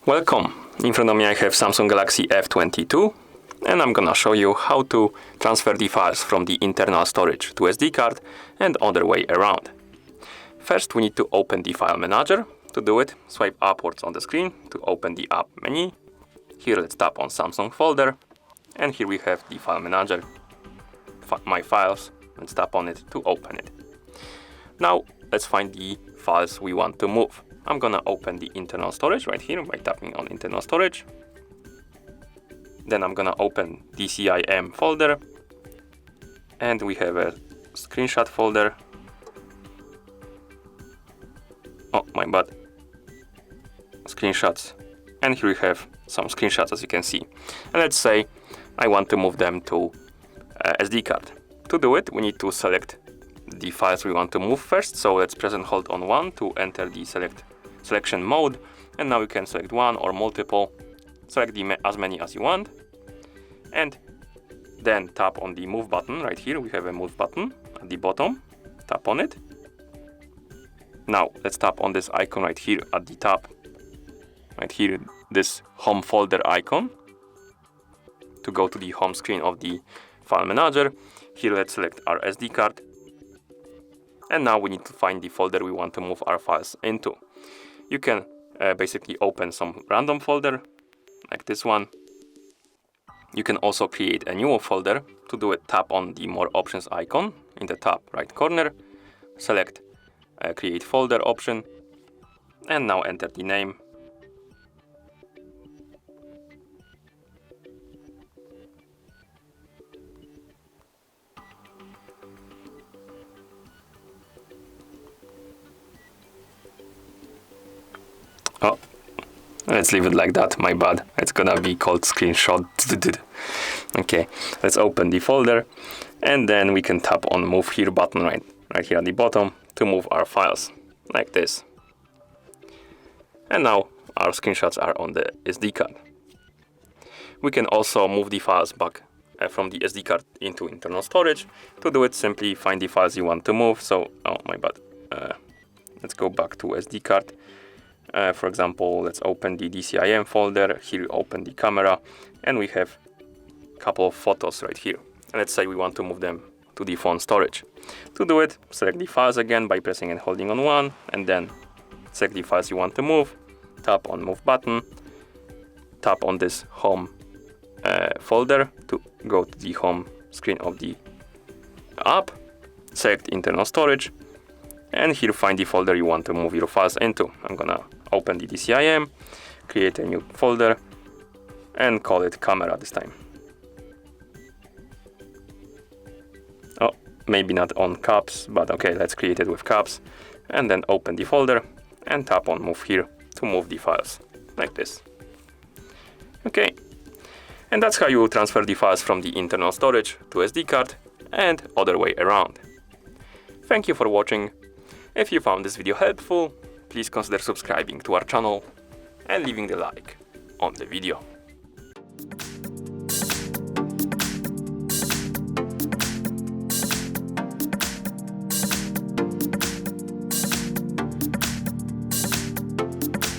Welcome! In front of me I have Samsung Galaxy F22 and I'm gonna show you how to transfer the files from the internal storage to SD card and other way around. First we need to open the file manager. To do it, swipe upwards on the screen to open the app menu. Here let's tap on Samsung folder and here we have the file manager, my files. Let's tap on it to open it. Now let's find the files we want to move. I'm gonna open the internal storage right here by tapping on internal storage. Then I'm gonna open DCIM folder and we have a screenshot folder. Oh my bad. Screenshots. And here we have some screenshots as you can see. And let's say I want to move them to SD card. To do it, we need to select the files we want to move first. So let's press and hold on 1 to enter the selection mode. And now you can select one or multiple. Select as many as you want. And then tap on the move button right here. We have a move button at the bottom. Tap on it. Now let's tap on this icon right here at the top. Right here, this home folder icon to go to the home screen of the file manager. Here let's select our SD card. And now we need to find the folder we want to move our files into. You can basically open some random folder like this one. You can also create a new folder. To do it, tap on the more options icon in the top right corner. Select create folder option and now enter the name. Oh, let's leave it like that, my bad. It's gonna be called screenshot. Okay, let's open the folder and then we can tap on move here button right here at the bottom to move our files like this. And now our screenshots are on the SD card. We can also move the files back from the SD card into internal storage. To do it, simply find the files you want to move. So, oh my bad. Let's go back to SD card. For example, let's open the DCIM folder. Here we open the camera and we have a couple of photos right here. Let's say we want to move them to the phone storage. To do it, select the files again by pressing and holding on 1 and then select the files you want to move. Tap on move button. Tap on this home folder to go to the home screen of the app. Select internal storage. And here find the folder you want to move your files into. I'm gonna open the DCIM, create a new folder, and call it camera this time. Oh, maybe not on caps, but okay, let's create it with caps. And then open the folder and tap on move here to move the files, like this. Okay, and that's how you transfer the files from the internal storage to SD card and other way around. Thank you for watching. If you found this video helpful, please consider subscribing to our channel and leaving the like on the video.